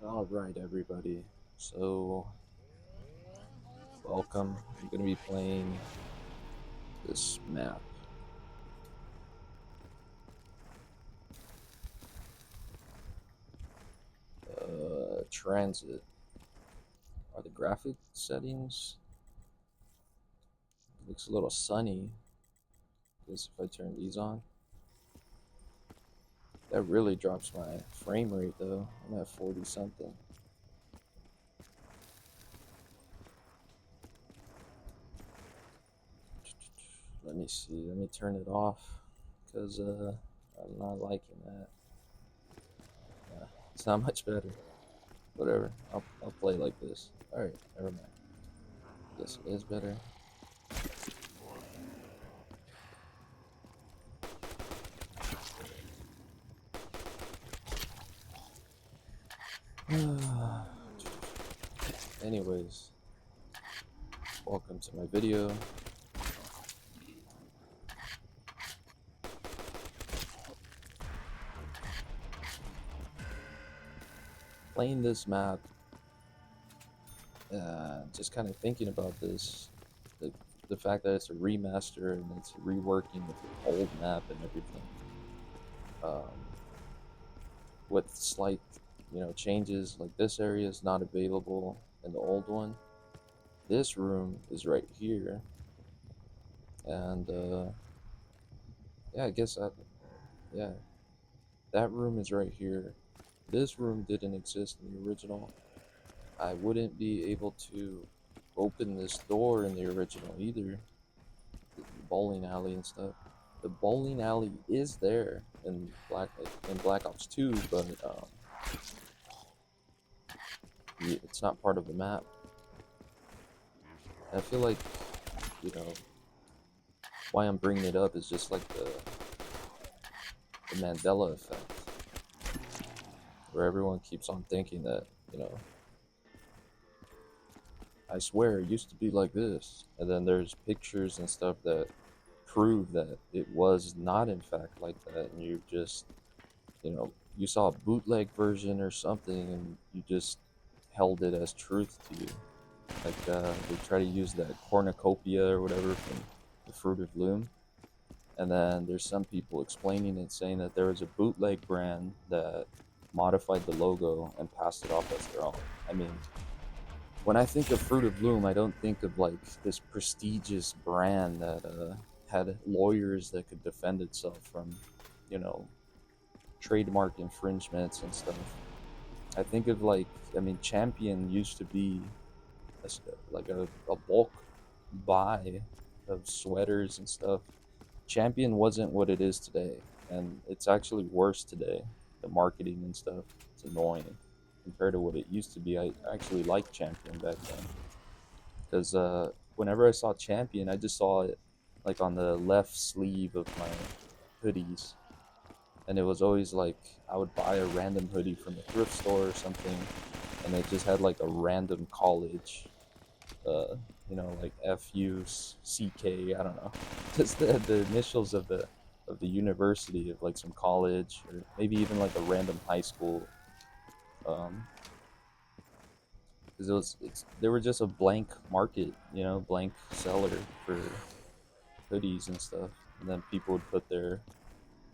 All right, everybody. So, welcome. I'm going to be playing this map. Transit. Are the graphic settings? Looks a little sunny. I guess if I turn these on. That really drops my frame rate, though. I'm at 40 something. Let me see. Let me turn it off because I'm not liking that. It's not much better. Whatever. I'll play like this. All right. Never mind. Guess it is better. Anyways, welcome to my video. Playing this map, just kind of thinking about this, the fact that it's a remaster and it's reworking with the old map and everything, um, with slight, changes. Like this area is not available in the old one. This room is right here, and yeah, I guess yeah, that room is right here. This room didn't exist in the original. I wouldn't be able to open this door in the original either. The bowling alley and stuff. The bowling alley is there in Black Ops 2, but it's not part of the map. I feel like you know why I'm bringing it up is just like the Mandela effect, where everyone keeps on thinking that I swear it used to be like this, and then there's pictures and stuff that prove that it was not in fact like that, and you saw a bootleg version or something, and you just held it as truth to you. Like they try to use that cornucopia or whatever from the Fruit of Loom, and then there's some people explaining it, saying that there was a bootleg brand that modified the logo and passed it off as their own. I mean, when I think of Fruit of Loom, I don't think of like this prestigious brand that had lawyers that could defend itself from, you know, trademark infringements and stuff. I think of like, I mean, Champion used to be like a bulk buy of sweaters and stuff. Champion wasn't what it is today, and it's actually worse today. The marketing and stuff, it's annoying compared to what it used to be. I actually liked Champion back then because whenever I saw Champion, I just saw it like on the left sleeve of my hoodies, and it was always like I would buy a random hoodie from a thrift store or something, and it just had like a random college, uh, like FUCK. I don't know, just the initials of the university of like some college or maybe even like a random high school. Um, because they were just a blank market, blank seller for hoodies and stuff, and then people would put their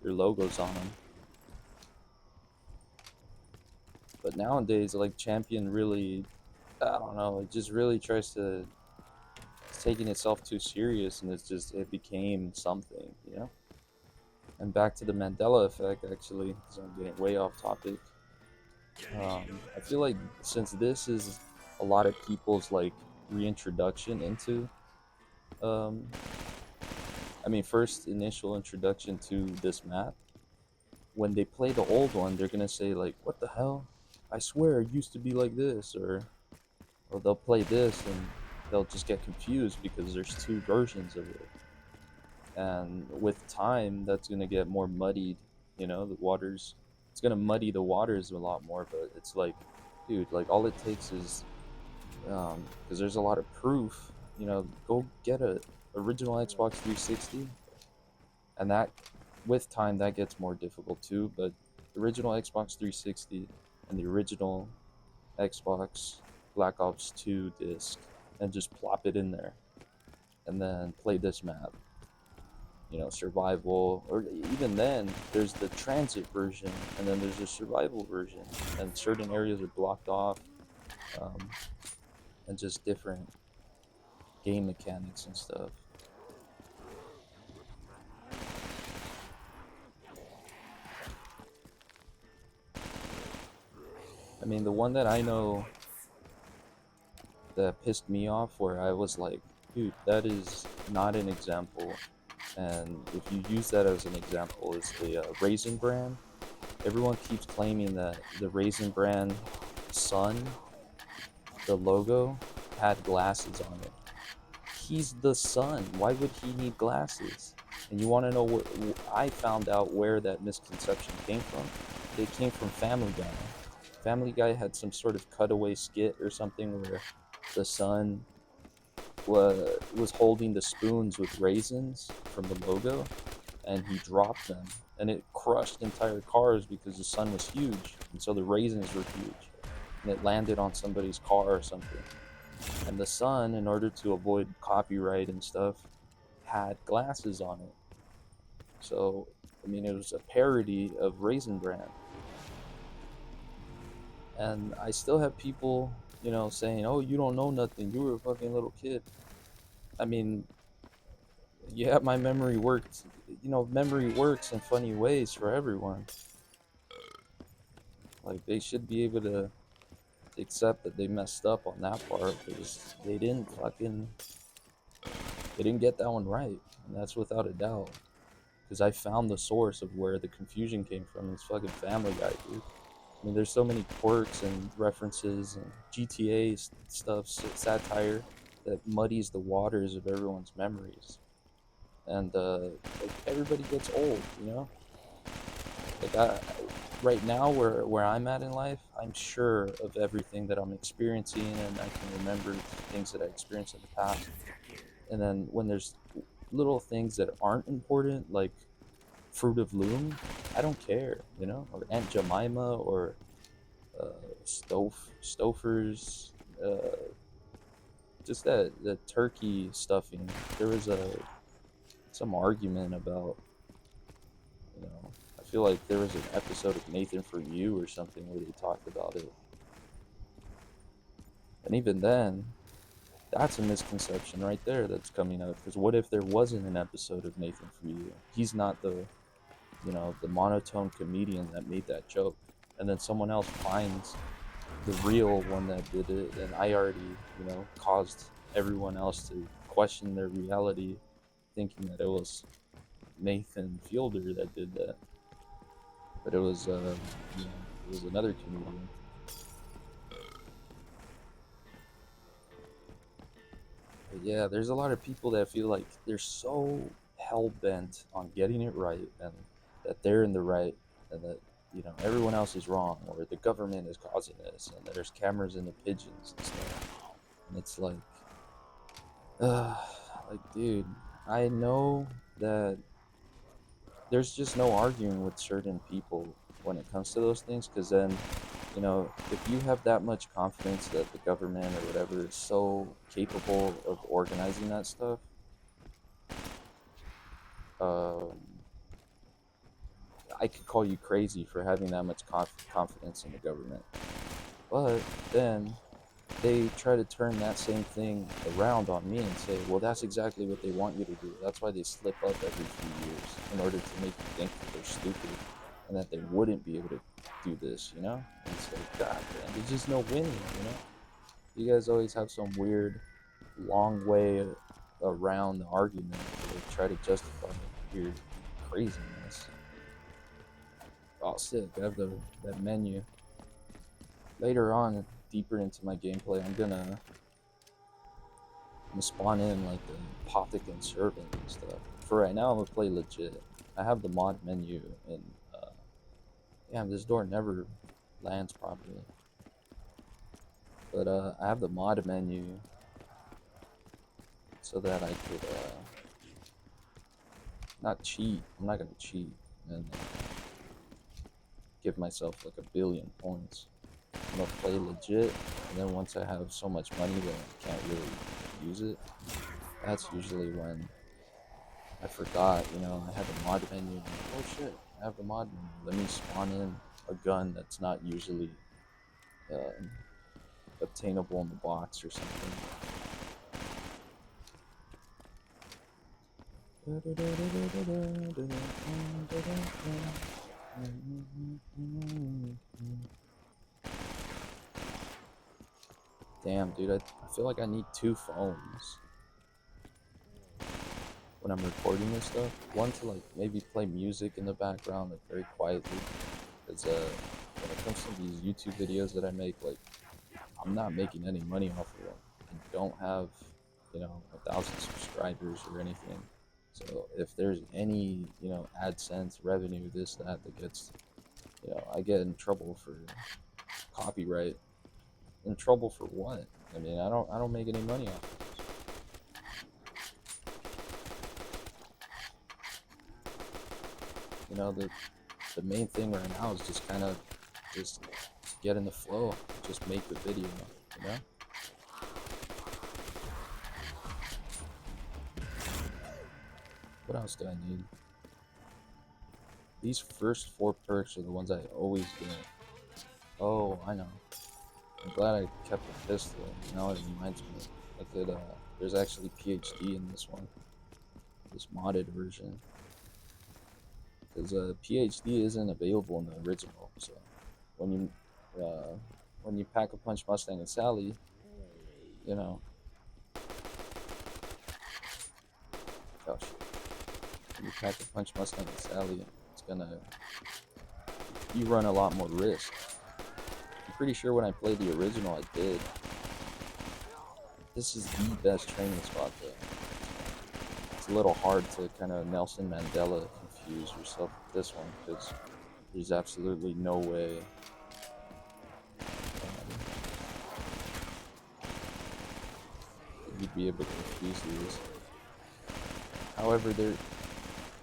logos on them. But nowadays, like Champion really, I don't know, it just really tries to, it's taking itself too serious, and it became something, And back to the Mandela effect, actually, because I'm getting way off topic. I feel like since this is a lot of people's like reintroduction into, um, I mean, first initial introduction to this map, when they play the old one, they're gonna say like, "What the hell? I swear it used to be like this," or they'll play this and they'll just get confused because there's two versions of it, and with time, that's gonna get more muddied. The waters. It's gonna muddy the waters a lot more. But it's like, dude, like all it takes is, because there's a lot of proof. Go get a original Xbox 360, and that with time that gets more difficult too. But the original Xbox 360 and the original Xbox Black Ops 2 disc and just plop it in there and then play this map. You know, survival, or even then, there's the transit version, and then there's a survival version, and certain areas are blocked off, um, and just different game mechanics and stuff. I mean, the one that I know that pissed me off, where I was like, dude, that is not an example. And if you use that as an example, is the Raisin Bran. Everyone keeps claiming that the Raisin Bran sun, the logo, had glasses on it. He's the sun. Why would he need glasses? And you want to know what I found out where that misconception came from? It came from Family Guy. Family Guy had some sort of cutaway skit or something where the sun was holding the spoons with raisins from the logo, and he dropped them, and it crushed entire cars because the sun was huge, and so the raisins were huge, and it landed on somebody's car or something. And the sun, in order to avoid copyright and stuff, had glasses on it. So, I mean, it was a parody of Raisin Bran. And I still have people, you know, saying, "Oh, you don't know nothing. You were a fucking little kid." I mean, yeah, my memory worked. You know, memory works in funny ways for everyone. Like, they should be able to accept that they messed up on that part, because they didn't get that one right, and that's without a doubt. Because I found the source of where the confusion came from. It's fucking Family Guy, dude. I mean, there's so many quirks and references and GTA stuff, satire, that muddies the waters of everyone's memories. And like, everybody gets old, you know. Like, right now, where I'm at in life, I'm sure of everything that I'm experiencing, and I can remember things that I experienced in the past. And then when there's little things that aren't important, like Fruit of Loom, I don't care, you know, or Aunt Jemima, or Stouffer's, just that turkey stuffing. There was some argument about, you know, I feel like there was an episode of Nathan For You or something where they talked about it. And even then, that's a misconception right there that's coming up. Because what if there wasn't an episode of Nathan For You? He's not the, you know, the monotone comedian that made that joke. And then someone else finds the real one that did it, and I already, you know, caused everyone else to question their reality, thinking that it was Nathan Fielder that did that. But it was, you know, it was another comedian. But yeah, there's a lot of people that feel like they're so hell bent on getting it right, and that they're in the right, and that, you know, everyone else is wrong, or the government is causing this, and there's cameras in the pigeons and stuff. And it's uh, like, dude, I know that there's just no arguing with certain people when it comes to those things, because then, you know, if you have that much confidence that the government or whatever is so capable of organizing that stuff, um, I could call you crazy for having that much confidence in the government. But then they try to turn that same thing around on me and say, well, that's exactly what they want you to do. That's why they slip up every few years, in order to make you think that they're stupid and that they wouldn't be able to do this, you know? And it's like, God, man, there's just no winning, you know? You guys always have some weird, long way around the argument to try to justify your craziness. Oh, sick. I have that menu. Later on, deeper into my gameplay, I'm gonna spawn in like the Apothicon servant and stuff. For right now, I'm gonna play legit. I have the mod menu, and damn, this door never lands properly. But I have the mod menu so that I could not cheat. I'm not gonna cheat and give myself like 1,000,000,000 points. I'm gonna play legit, and then once I have so much money that I can't really use it, that's usually when I forgot, I had the mod menu. Oh shit, I have the mod menu. Let me spawn in a gun that's not usually um, obtainable in the box or something. Damn, dude, I feel like I need two phones when I'm recording this stuff. One to like maybe play music in the background, like very quietly. Because when it comes to these YouTube videos that I make, like I'm not making any money off of them. I don't have, 1,000 subscribers or anything. So if there's any, AdSense revenue, this, that gets, I get in trouble for copyright. In trouble for what? I mean, I don't make any money off of this. The main thing right now is just kind of just get in the flow, just make the video, you know? What else do I need? These first 4 perks are the ones I always get. Oh, I know. I'm glad I kept the pistol. Now it reminds me. There's actually PhD in this one. This modded version. Because PhD isn't available in the original, so when you pack a punch Mustang and Sally, you know, oh shit. When you pack a punch Mustang and Sally, you run a lot more risk. I'm pretty sure when I played the original, I did. This is the best training spot though. It's a little hard to kind of Nelson Mandela confuse yourself with this one because there's absolutely no way you'd be able to confuse these. However,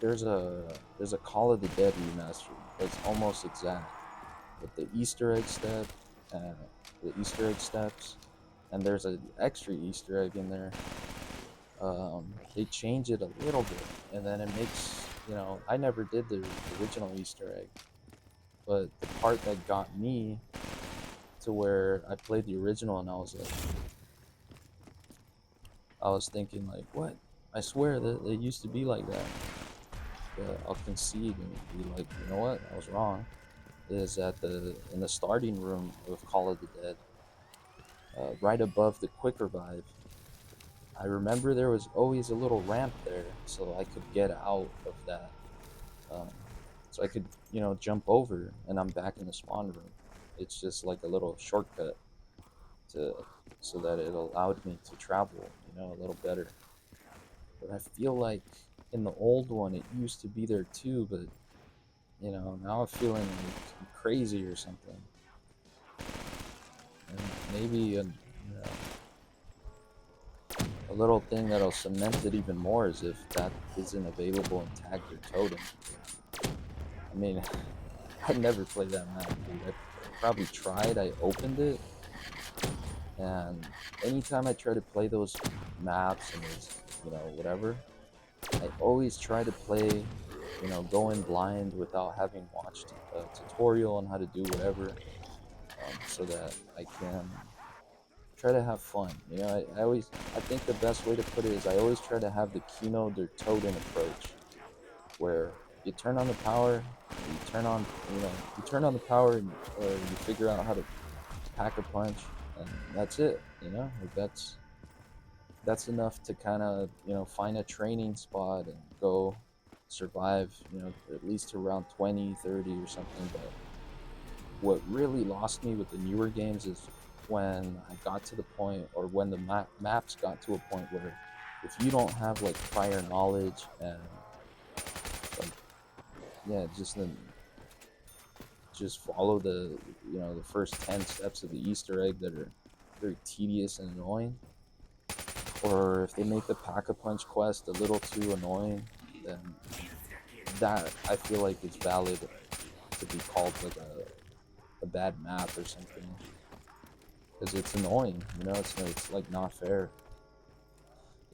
there's a Call of the Dead remaster that's almost exact with the Easter egg step and the Easter egg steps, and there's an extra Easter egg in there. They change it a little bit, and then it makes, I never did the original Easter egg, but the part that got me to where I played the original and I was thinking like, what? I swear that it used to be like that. But I'll concede and be like, you know what? I was wrong. Is in the starting room of Call of the Dead, right above the quick revive. I remember there was always a little ramp there, so I could get out of that. Um, so I could, jump over, and I'm back in the spawn room. It's just like a little shortcut so that it allowed me to travel, a little better. But I feel like in the old one, it used to be there too, but now I'm feeling like I'm crazy or something. And maybe a little thing that'll cement it even more is if that isn't available in Tagged or Totem. I mean, I never played that map, dude. I probably tried, I opened it, and anytime I try to play those maps and those, whatever, I always try to play, go in blind without having watched a tutorial on how to do whatever, so that I can try to have fun. I think the best way to put it is I always try to have the Kino or Totem approach, where you turn on the power, you turn on the power, or you figure out how to pack a punch, and that's it. Like that's enough to kind of find a training spot and go survive. At least to around 20, 30 or something. But what really lost me with the newer games is when I got to the point, or when the maps got to a point where if you don't have like prior knowledge and like just follow the the first 10 steps of the Easter egg that are very tedious and annoying, or if they make the Pack-a-Punch quest a little too annoying, then that I feel like is valid to be called like a bad map or something, because it's annoying. You know, it's like not fair.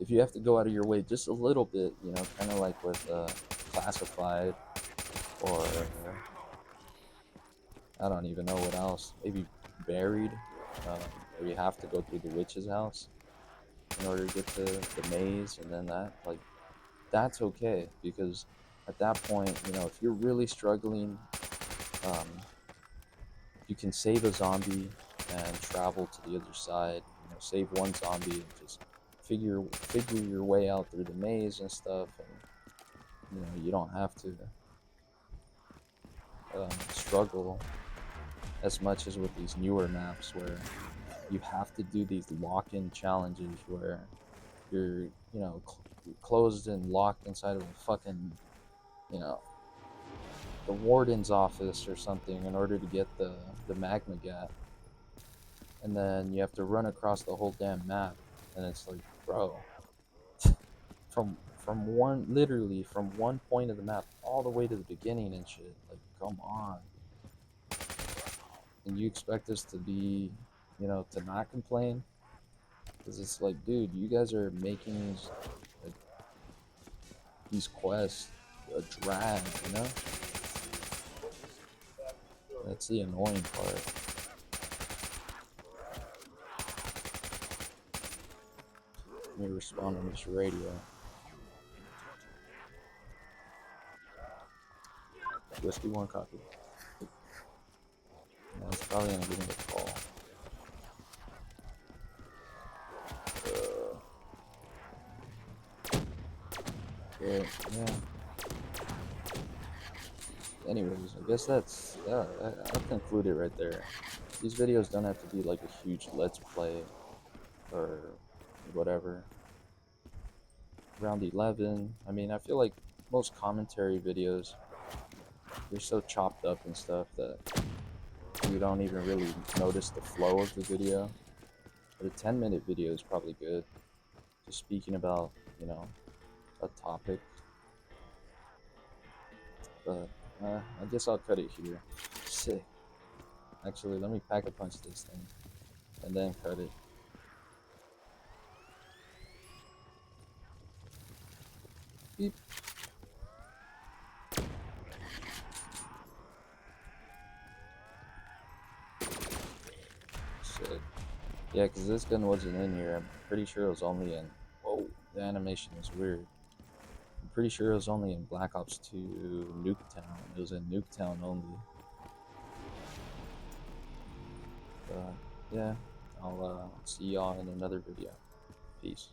If you have to go out of your way just a little bit, you know, kind of like with Classified, or I don't even know what else. Maybe Buried, where you have to go through the witch's house in order to get to the maze, and then that, like, that's okay, because at that point, you know, if you're really struggling, um, you can save a zombie and travel to the other side. You know, save one zombie and just figure your way out through the maze and stuff, and you know, you don't have to struggle as much as with these newer maps where you have to do these lock-in challenges where you're, you know, closed and locked inside of a fucking, you know, the warden's office or something in order to get the magma gat, and then you have to run across the whole damn map, and it's like, bro, from one, literally from one point of the map all the way to the beginning and shit, like, come on. And you expect us to be, you know, to not complain? Because it's like, dude, you guys are making like, these quests a drag, you know? That's the annoying part. Let me respond on this radio. Whiskey one copy. Yeah, it's probably gonna give me a call. Okay, yeah. Anyways, I guess that's, yeah, I'll conclude it right there. These videos don't have to be like a huge let's play or whatever. Round 11, I mean, I feel like most commentary videos, they're so chopped up and stuff that you don't even really notice the flow of the video. But a 10-minute video is probably good. Just speaking about, you know, a topic. But I guess I'll cut it here. Sick. Actually, let me pack a punch this thing and then cut it. Beep. Shit. Yeah, because this gun wasn't in here. I'm pretty sure it was only in... Whoa, the animation is weird. I'm pretty sure it was only in Black Ops 2 Nuketown. It was in Nuketown only. But, yeah, I'll see y'all in another video. Peace.